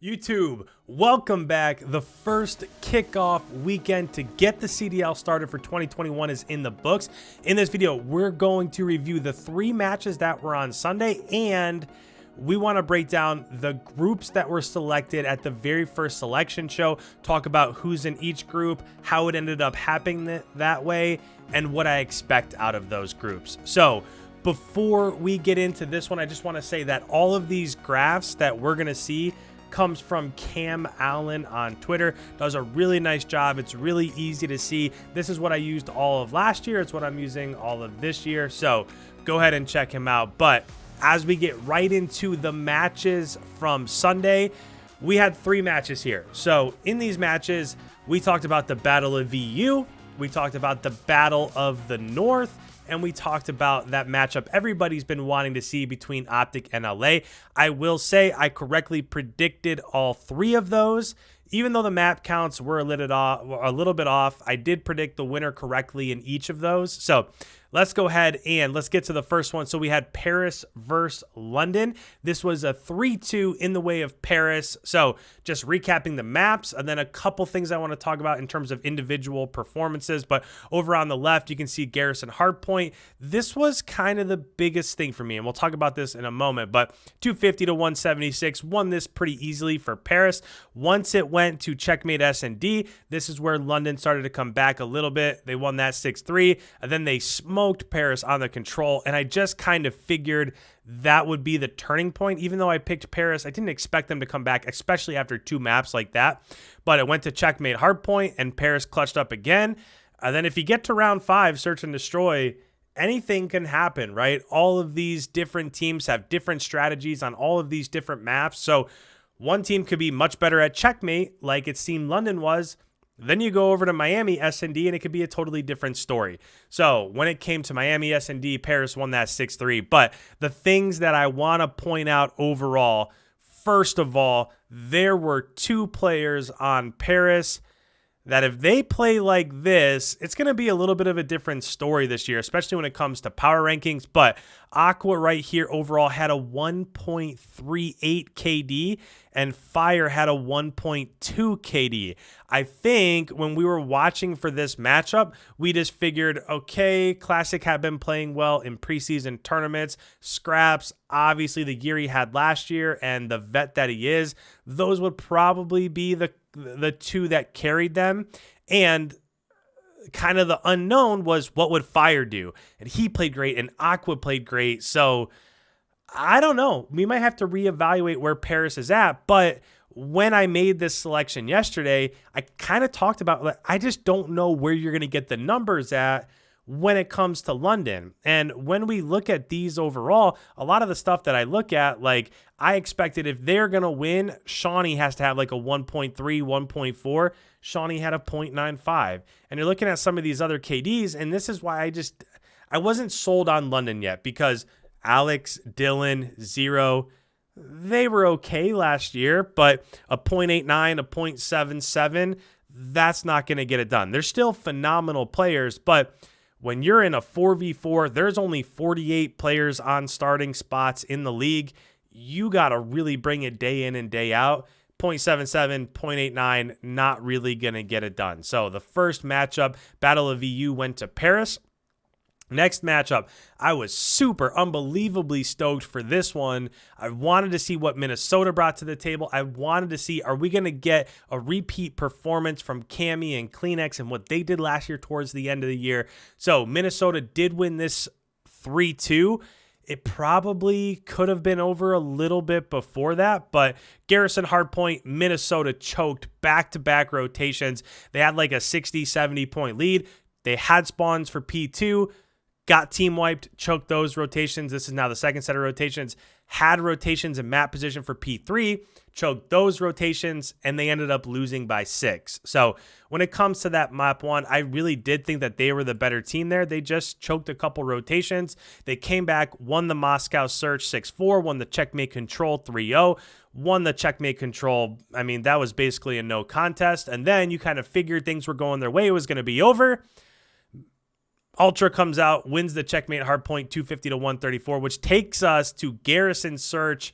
YouTube, welcome back. The first kickoff weekend to get the CDL started for 2021 is in the books. In this video, we're going to review the 3 matches that were on Sunday, and we want to break down the groups that were selected at the very first selection show, talk about who's in each group, how it ended up happening that way, and what I expect out of those groups. So before we get into this one, I just want to say that all of these graphs that we're going to see comes from Cam Allen on Twitter. Does a really nice job. It's really easy to see. This is what I used all of last year. It's what I'm using all of this year. So go ahead and check him out. But as we get right into the matches from Sunday, we had 3 matches here. So in these matches, we talked about the Battle of VU, we talked about the Battle of the North, and we talked about that matchup everybody's been wanting to see between OpTic and LA. I will say I correctly predicted all 3 of those. Even though the map counts were a little bit off, I did predict the winner correctly in each of those. So let's go ahead and let's get to the first one. So we had Paris versus London. This was a 3-2 in the way of Paris. So just recapping the maps and then a couple things I want to talk about in terms of individual performances. But over on the left, you can see Garrison Hardpoint. This was kind of the biggest thing for me, and we'll talk about this in a moment. But 250 to 176 won this pretty easily for Paris. Once it went to Checkmate S&D, this is where London started to come back a little bit. They won that 6-3, and then they smoked Paris on the control, and I just kind of figured that would be the turning point. Even though I picked Paris, I didn't expect them to come back, especially after 2 maps like that. But it went to Checkmate Hardpoint, and Paris clutched up again. And then if you get to round 5, Search and Destroy, anything can happen, right? All of these different teams have different strategies on all of these different maps. So one team could be much better at Checkmate, like it seemed London was. Then you go over to Miami S&D, and it could be a totally different story. So when it came to Miami S&D, Paris won that 6-3. But the things that I want to point out overall, first of all, there were 2 players on Paris that if they play like this, it's going to be a little bit of a different story this year, especially when it comes to power rankings. But Aqua right here overall had a 1.38 KD, and Fire had a 1.2 KD. I think when we were watching for this matchup, we just figured, okay, Classic had been playing well in preseason tournaments. Scraps, obviously the gear he had last year and the vet that he is, those would probably be the 2 that carried them. And kind of the unknown was what would Fire do? And he played great, and Aqua played great. So I don't know. We might have to reevaluate where Paris is at. But when I made this selection yesterday, I kind of talked about, like, I just don't know where you're going to get the numbers at when it comes to London. And when we look at these overall, a lot of the stuff that I look at, like, I expected if they're going to win, Shawnee has to have like a 1.3, 1.4. Shawnee had a 0.95. And you're looking at some of these other KDs, and this is why I wasn't sold on London yet, because Alex, Dylan, Zero, they were okay last year, but a 0.89, a 0.77, that's not going to get it done. They're still phenomenal players, but when you're in a 4v4, there's only 48 players on starting spots in the league. You got to really bring it day in and day out. 0.77, 0.89, not really going to get it done. So the first matchup, Battle of VU, went to Paris. Next matchup, I was super unbelievably stoked for this one. I wanted to see what Minnesota brought to the table. I wanted to see, are we going to get a repeat performance from Cammy and Kleenex and what they did last year towards the end of the year? So Minnesota did win this 3-2. It probably could have been over a little bit before that, but Garrison Hardpoint, Minnesota choked back-to-back rotations. They had like a 60, 70-point lead. They had spawns for P2. Got team wiped, choked those rotations. This is now the second set of rotations. Had rotations in map position for P3, choked those rotations, and they ended up losing by 6. So when it comes to that map 1, I really did think that they were the better team there. They just choked a couple rotations. They came back, won the Moscow Search 6-4, won the Checkmate Control 3-0, won the Checkmate Control. I mean, that was basically a no contest. And then you kind of figured things were going their way. It was going to be over. Ultra comes out, wins the Checkmate Hardpoint 250 to 134, which takes us to Garrison Search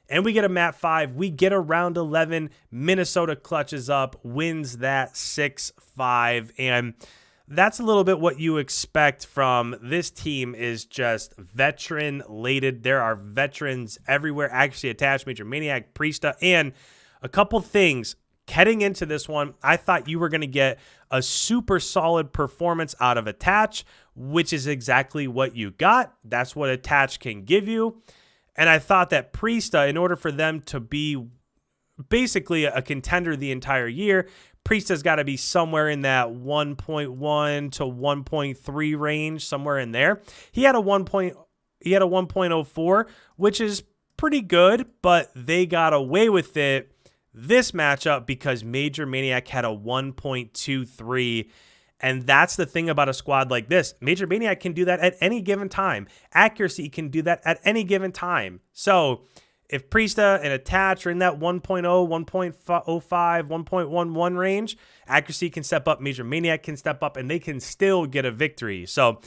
and we get a map 5. We get a round 11. Minnesota clutches up, wins that 6-5, and that's a little bit what you expect from this team. Is just veteran-laden. There are veterans everywhere. Actually attached, Major Maniac, Priesta, and a couple things. Heading into this one, I thought you were going to get a super solid performance out of Attach, which is exactly what you got. That's what Attach can give you. And I thought that Priesta, in order for them to be basically a contender the entire year, Priesta's got to be somewhere in that 1.1 to 1.3 range, somewhere in there. He had a 1.04, which is pretty good, but they got away with it this matchup because Major Maniac had a 1.23, and that's the thing about a squad like this. Major Maniac can do that at any given time. Accuracy can do that at any given time. So if Priesta and Attach are in that 1.0, 1.05, 1.11 range, accuracy can step up, Major Maniac can step up, and they can still get a victory. So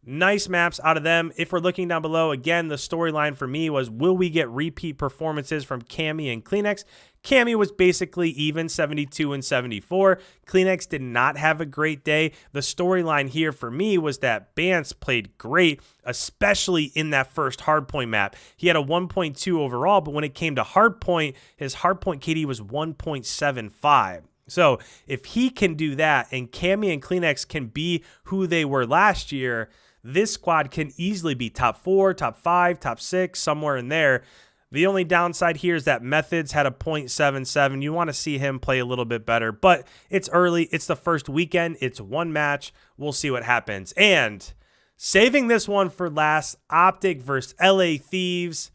nice maps out of them. If we're looking down below, again, the storyline for me was, will we get repeat performances from Cammy and Kleenex? Cammy was basically even, 72 and 74. Kleenex did not have a great day. The storyline here for me was that Bance played great, especially in that first hardpoint map. He had a 1.2 overall, but when it came to hardpoint, his hardpoint KD was 1.75. So if he can do that and Cammy and Kleenex can be who they were last year, this squad can easily be top 4, top 5, top 6, somewhere in there. The only downside here is that Methods had a 0.77. You want to see him play a little bit better, but it's early. It's the first weekend. It's one match. We'll see what happens. And saving this one for last, OpTic versus LA Thieves.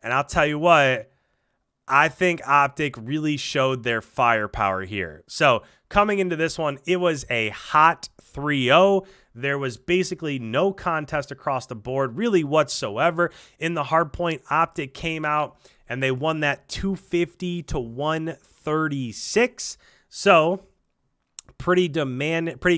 And I'll tell you what, I think OpTic really showed their firepower here. So coming into this one, it was a hot 3-0. There was basically no contest across the board really whatsoever. In the hardpoint, OpTic came out and they won that 250 to 136. So pretty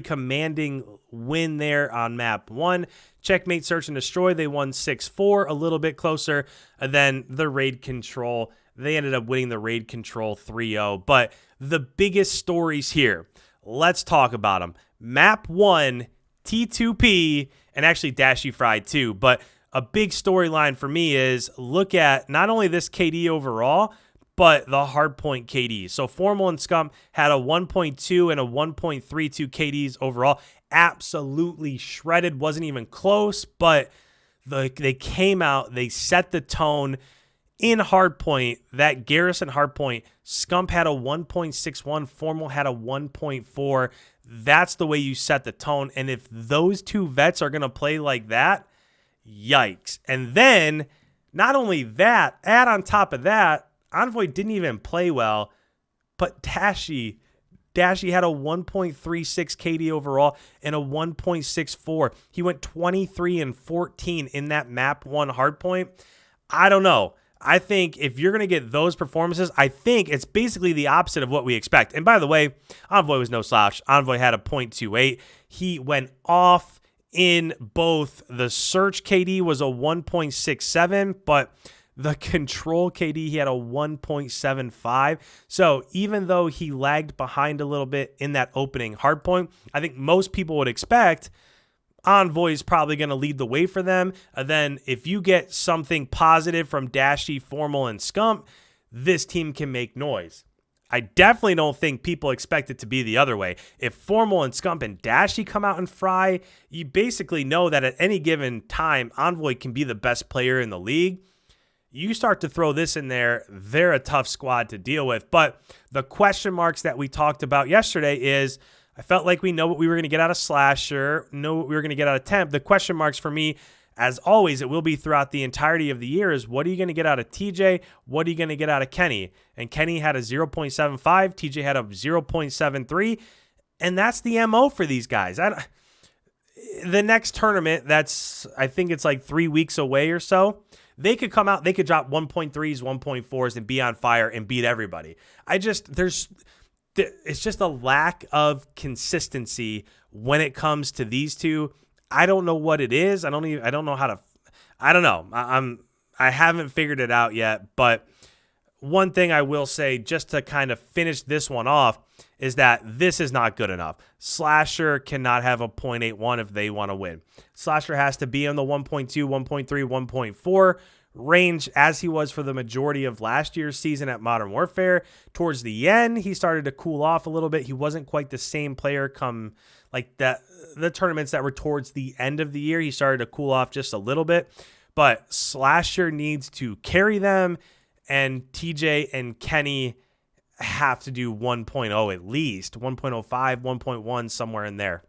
commanding win there on map 1. Checkmate, Search, and Destroy. They won 6-4, a little bit closer. And then the Raid Control, they ended up winning the Raid Control 3-0. But the biggest stories here, let's talk about them. Map 1, T2P, and actually Dashy Fried too. But a big storyline for me is look at not only this KD overall, but the hardpoint KD. So Formal and Scump had a 1.2 and a 1.32 KDs overall. Absolutely shredded, wasn't even close, but they came out, they set the tone in hardpoint. That Garrison hardpoint, Scump had a 1.61, Formal had a 1.4. That's the way you set the tone. And if those two vets are going to play like that, yikes. And then not only that, add on top of that, Envoy didn't even play well, but Dashy had a 1.36 KD overall and a 1.64. He went 23 and 14 in that map 1 hardpoint. I don't know. I think if you're going to get those performances, I think it's basically the opposite of what we expect. And by the way, Envoy was no slouch. Envoy had a 0.28. He went off in both. The Search KD was a 1.67, but the Control KD, he had a 1.75. So even though he lagged behind a little bit in that opening hardpoint, I think most people would expect Envoy is probably going to lead the way for them. And then if you get something positive from Dashy, Formal, and Scump, this team can make noise. I definitely don't think people expect it to be the other way. If Formal and Scump and Dashy come out and fry, you basically know that at any given time, Envoy can be the best player in the league. You start to throw this in there, they're a tough squad to deal with. But the question marks that we talked about yesterday is, I felt like we know what we were going to get out of Slasher, know what we were going to get out of Temp. The question marks for me, as always, it will be throughout the entirety of the year, is what are you going to get out of TJ? What are you going to get out of Kenny? And Kenny had a 0.75. TJ had a 0.73. And that's the MO for these guys. The next tournament, I think it's like 3 weeks away or so, they could come out, they could drop 1.3s, 1.4s, and be on fire and beat everybody. It's just a lack of consistency when it comes to these two. I don't know what it is. I don't know. I haven't figured it out yet, but one thing I will say, just to kind of finish this one off, is that this is not good enough. Slasher cannot have a 0.81 if they want to win. Slasher has to be in the 1.2, 1.3, 1.4 range, as he was for the majority of last year's season at Modern Warfare. Towards the end, he started to cool off a little bit. He wasn't quite the same player come like the tournaments that were towards the end of the year. He started to cool off just a little bit, but Slasher needs to carry them, and TJ and Kenny have to do 1.0 at least, 1.05, 1.1, somewhere in there.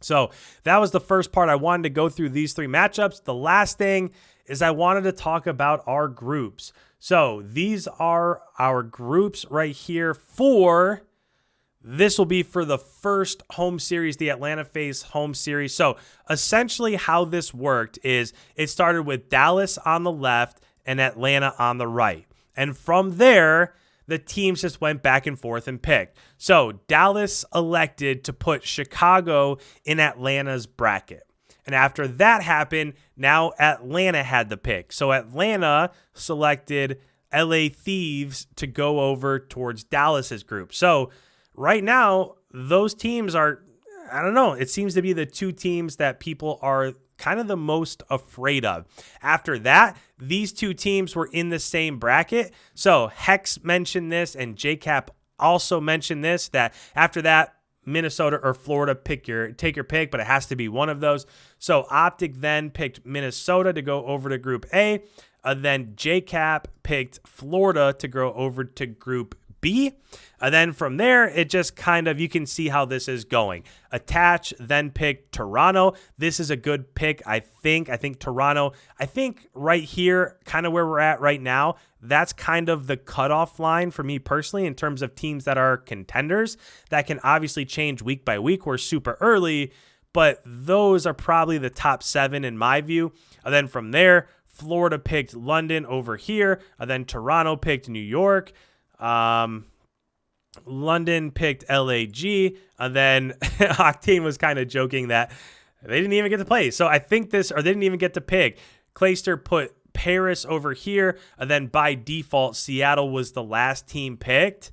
So that was the first part. I wanted to go through these three matchups. The last thing is I wanted to talk about our groups. So these are our groups right here for, this will be for the first home series, the Atlanta FaZe home series. So essentially how this worked is it started with Dallas on the left and Atlanta on the right. And from there, the teams just went back and forth and picked. So Dallas elected to put Chicago in Atlanta's bracket. And after that happened, now Atlanta had the pick. So Atlanta selected LA Thieves to go over towards Dallas's group. So right now, those teams are, I don't know, it seems to be the two teams that people are kind of the most afraid of. After that, these two teams were in the same bracket. So Hex mentioned this, and JCap also mentioned this, that after that, Minnesota or Florida, take your pick, but it has to be one of those. So OpTic then picked Minnesota to go over to Group A. Then JCap picked Florida to go over to Group B. And then from there, it just kind of, you can see how this is going. Attach then picked Toronto. This is a good pick, I think. I think Toronto, right here, kind of where we're at right now, that's kind of the cutoff line for me personally in terms of teams that are contenders. That can obviously change week by week. We're super early, but those are probably the top 7 in my view. And then from there, Florida picked London over here. And then Toronto picked New York. London picked LAG, and then Octane was kind of joking that they didn't even get to play. So I think they didn't even get to pick. Clayster put Paris over here, and then by default, Seattle was the last team picked.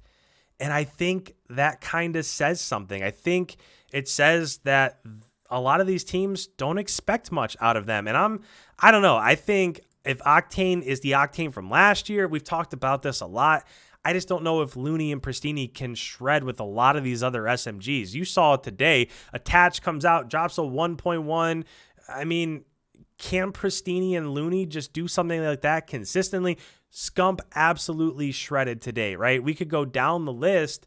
And I think that kind of says something. I think it says that a lot of these teams don't expect much out of them. And I don't know. I think if Octane is the Octane from last year, we've talked about this a lot. I just don't know if Looney and Pristini can shred with a lot of these other SMGs. You saw it today. Attach comes out, drops a 1.1. I mean, can Pristini and Looney just do something like that consistently? Scump absolutely shredded today, right? We could go down the list.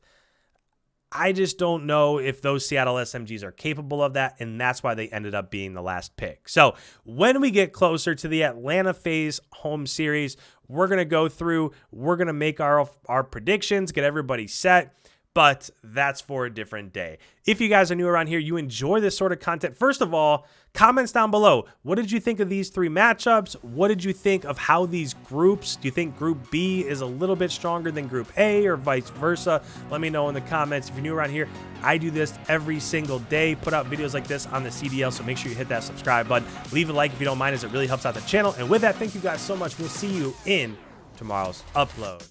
I just don't know if those Seattle SMGs are capable of that, and that's why they ended up being the last pick. So when we get closer to the Atlanta FaZe home series, we're going to go through, we're going to make our predictions, get everybody set, but that's for a different day. If you guys are new around here, you enjoy this sort of content, first of all, comments down below. What did you think of these three matchups? What did you think of how these groups, do you think Group B is a little bit stronger than Group A or vice versa? Let me know in the comments. If you're new around here, I do this every single day, put out videos like this on the CDL, so make sure you hit that subscribe button. Leave a like if you don't mind, as it really helps out the channel. And with that, thank you guys so much. We'll see you in tomorrow's upload.